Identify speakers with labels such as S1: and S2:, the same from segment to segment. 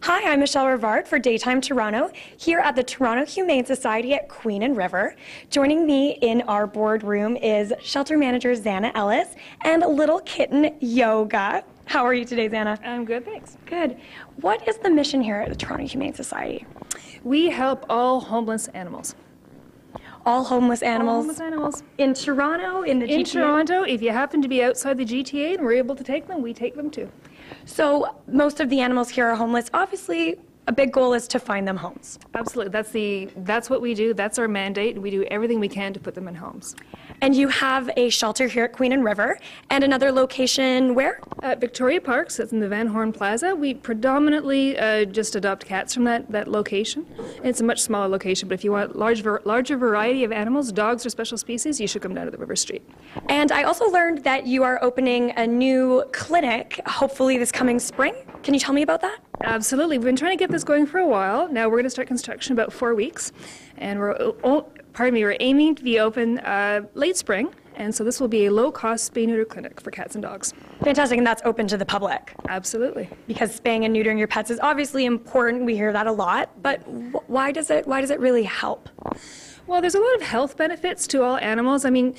S1: Hi, I'm Michelle Rivard for Daytime Toronto, here at the Toronto Humane Society at Queen and River. Joining me in our boardroom is shelter manager Zana Ellis and little kitten Yoga. How are you today, Zana?
S2: I'm good, thanks.
S1: Good. What is the mission here at the Toronto Humane Society?
S2: We help all homeless animals.
S1: All homeless animals?
S2: All homeless animals.
S1: In Toronto, in the GTA?
S2: In Toronto, if you happen to be outside the GTA and we're able to take them, we take them too.
S1: So most of the animals here are homeless. Obviously, a big goal is to find them homes.
S2: Absolutely. That's what we do. That's our mandate. We do everything we can to put them in homes.
S1: And you have a shelter here at Queen and River and another location where?
S2: At Victoria Park, so it's in the Van Horn Plaza. We predominantly just adopt cats from that location. It's a much smaller location, but if you want larger variety of animals, dogs or special species, you should come down to the River Street.
S1: And I also learned that you are opening a new clinic, hopefully this coming spring. Can you tell me about that?
S2: Absolutely. We've been trying to get this going for a while. Now we're going to start construction in about 4 weeks, and we're aiming to be open late spring, and so this will be a low-cost spay-neuter clinic for cats and dogs.
S1: Fantastic, and that's open to the public?
S2: Absolutely.
S1: Because spaying and neutering your pets is obviously important. We hear that a lot, but why does it really help?
S2: Well, there's a lot of health benefits to all animals. I mean,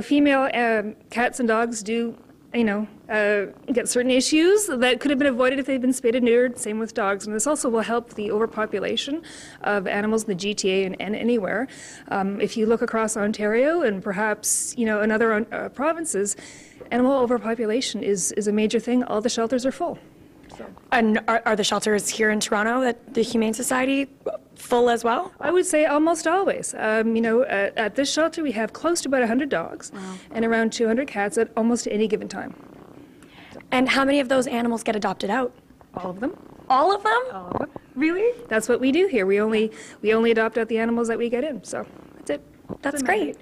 S2: female cats and dogs do get certain issues that could have been avoided if they'd been spayed and neutered. Same with dogs. And this also will help the overpopulation of animals in the GTA and anywhere. If you look across Ontario and perhaps, in other provinces, animal overpopulation is a major thing. All the shelters are full. So.
S1: And are the shelters here in Toronto at the Humane Society full as well?
S2: I would say almost always. At this shelter we have close to about 100 dogs. Wow. And around 200 cats at almost any given time.
S1: And how many of those animals get adopted out?
S2: All of them.
S1: All of them?
S2: All of them.
S1: Really?
S2: That's what we do here. We only adopt out the animals that we get in. So that's it.
S1: That's great.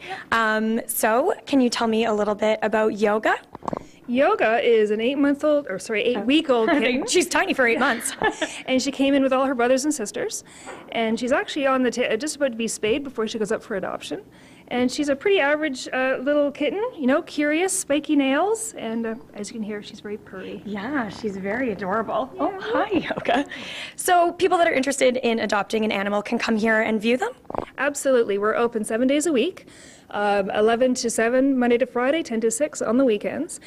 S1: So can you tell me a little bit about Yoga?
S2: Yoga is an 8-week-old kitten.
S1: She's tiny for 8 months.
S2: And she came in with all her brothers and sisters. And she's actually on just about to be spayed before she goes up for adoption. And she's a pretty average little kitten, curious, spiky nails. And as you can hear, she's very purry.
S1: Yeah, she's very adorable. Yeah. Oh, hi, Yoga. So people that are interested in adopting an animal can come here and view them?
S2: Absolutely. We're open 7 days a week. 11 to 7, Monday to Friday, 10 to 6 on the weekends.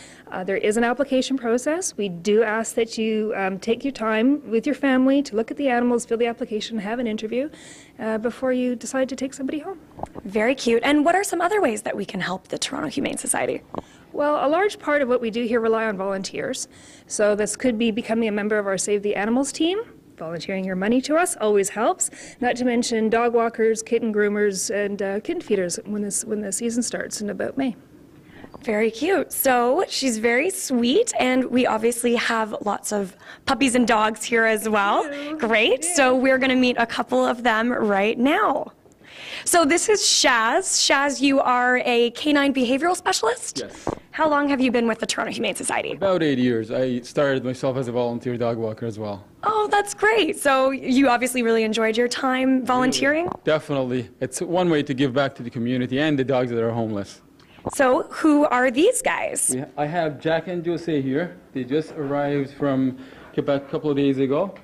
S2: There is an application process. We do ask that you take your time with your family to look at the animals, fill the application, have an interview before you decide to take somebody home.
S1: Very cute. And what are some other ways that we can help the Toronto Humane Society?
S2: Well, a large part of what we do here rely on volunteers. So this could be becoming a member of our Save the Animals team. Volunteering your money to us always helps, not to mention dog walkers, kitten groomers, and kitten feeders when the season starts in about May.
S1: Very cute. So she's very sweet, and we obviously have lots of puppies and dogs here as well. Great. So we're going to meet a couple of them right now. So this is Shaz. Shaz, you are a canine behavioral specialist?
S3: Yes.
S1: How long have you been with the Toronto Humane Society?
S3: About 8 years. I started myself as a volunteer dog walker as well.
S1: Oh, that's great. So you obviously really enjoyed your time volunteering?
S3: Really, definitely. It's one way to give back to the community and the dogs that are homeless.
S1: So who are these guys?
S3: I have Jack and Jose here. They just arrived from Quebec a couple of days ago.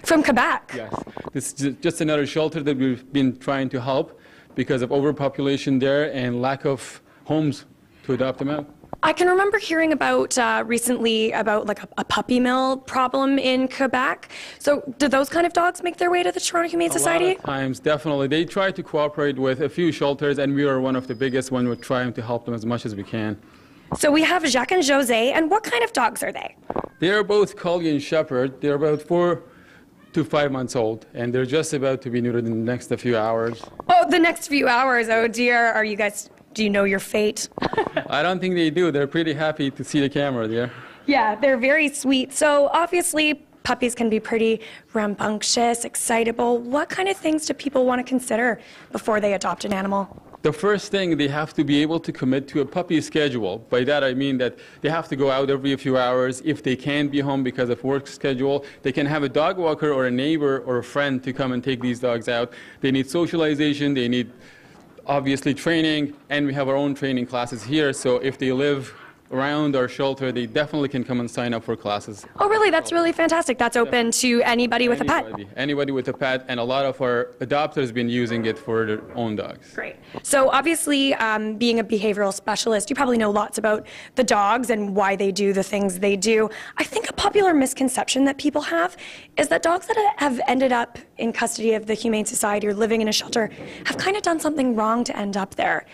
S1: From Quebec?
S3: Yes. This is just another shelter that we've been trying to help because of overpopulation there and lack of homes to adopt them out.
S1: I can remember hearing about recently about like a puppy mill problem in Quebec. So do those kind of dogs make their way to the Toronto Humane Society?
S3: A lot of times, definitely. They try to cooperate with a few shelters, and we are one of the biggest when we're trying to help them as much as we can.
S1: So we have Jacques and Jose, and what kind of dogs are they?
S3: They are both Collie and Shepherd. They're about 4 to 5 months old, and they're just about to be neutered in the next few hours.
S1: Oh, the next few hours. Oh dear. Do you know your fate?
S3: I don't think they do. They're pretty happy to see the camera there.
S1: Yeah, they're very sweet. So obviously puppies can be pretty rambunctious, excitable. What kind of things do people want to consider before they adopt an animal?
S3: The first thing, they have to be able to commit to a puppy schedule. By that I mean that they have to go out every few hours. If they can't be home because of work schedule, they can have a dog walker or a neighbor or a friend to come and take these dogs out. They need socialization, they need obviously training, and we have our own training classes here. So if they live around our shelter, they definitely can come and sign up for classes.
S1: Oh, really? That's really fantastic. That's open to anybody with a pet.
S3: Anybody with a pet, and a lot of our adopters have been using it for their own dogs.
S1: Great. So obviously, being a behavioral specialist, you probably know lots about the dogs and why they do the things they do. I think a popular misconception that people have is that dogs that have ended up in custody of the Humane Society or living in a shelter have kind of done something wrong to end up there.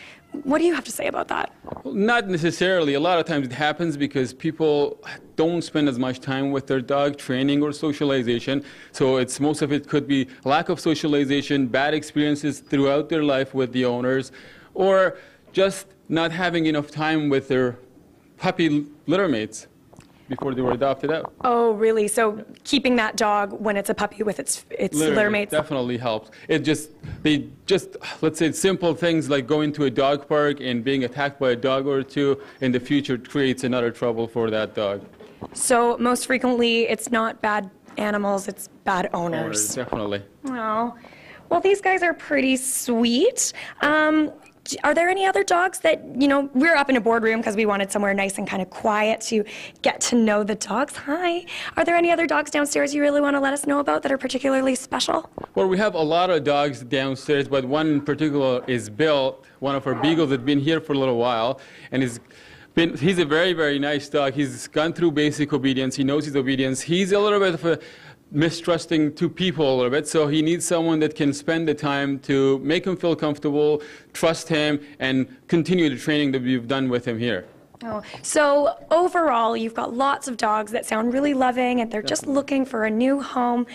S1: What do you have to say about that?
S3: Well, not necessarily. A lot of times it happens because people don't spend as much time with their dog, training or socialization. So most of it could be lack of socialization, bad experiences throughout their life with the owners, or just not having enough time with their puppy litter mates before they were adopted out.
S1: Oh, really? So keeping that dog when it's a puppy with its litter mates
S3: definitely helps. Let's say simple things like going to a dog park and being attacked by a dog or two in the future creates another trouble for that dog.
S1: So most frequently, it's not bad animals, it's bad owners.
S3: Definitely.
S1: Oh, well, these guys are pretty sweet. Are there any other dogs that, we're up in a boardroom because we wanted somewhere nice and kind of quiet to get to know the dogs. Hi. Are there any other dogs downstairs you really want to let us know about that are particularly special?
S3: Well, we have a lot of dogs downstairs, but one in particular is Bill, one of our beagles that's been here for a little while, and he's a very, very nice dog. He's gone through basic obedience. He knows his obedience. He's a little bit of a mistrusting to people a little bit, so he needs someone that can spend the time to make him feel comfortable, trust him, and continue the training that we've done with him here.
S1: Oh, so overall, you've got lots of dogs that sound really loving, and they're just looking for a new home,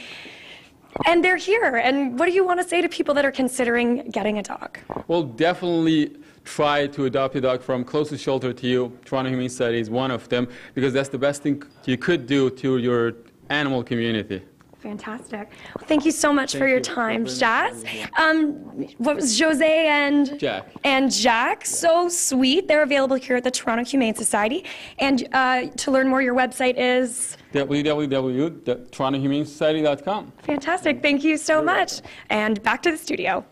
S1: and they're here. And what do you want to say to people that are considering getting a dog?
S3: Well, definitely try to adopt a dog from closest shelter to you. Toronto Humane Society is one of them, because that's the best thing you could do to your animal community.
S1: Fantastic. Well, thank you so much for your time, Shaz. What was Jose and
S3: Jack?
S1: And Jack, so sweet. They're available here at the Toronto Humane Society. And to learn more, your website is
S3: www.torontohumanesociety.com.
S1: Fantastic. Thank you so much. And back to the studio.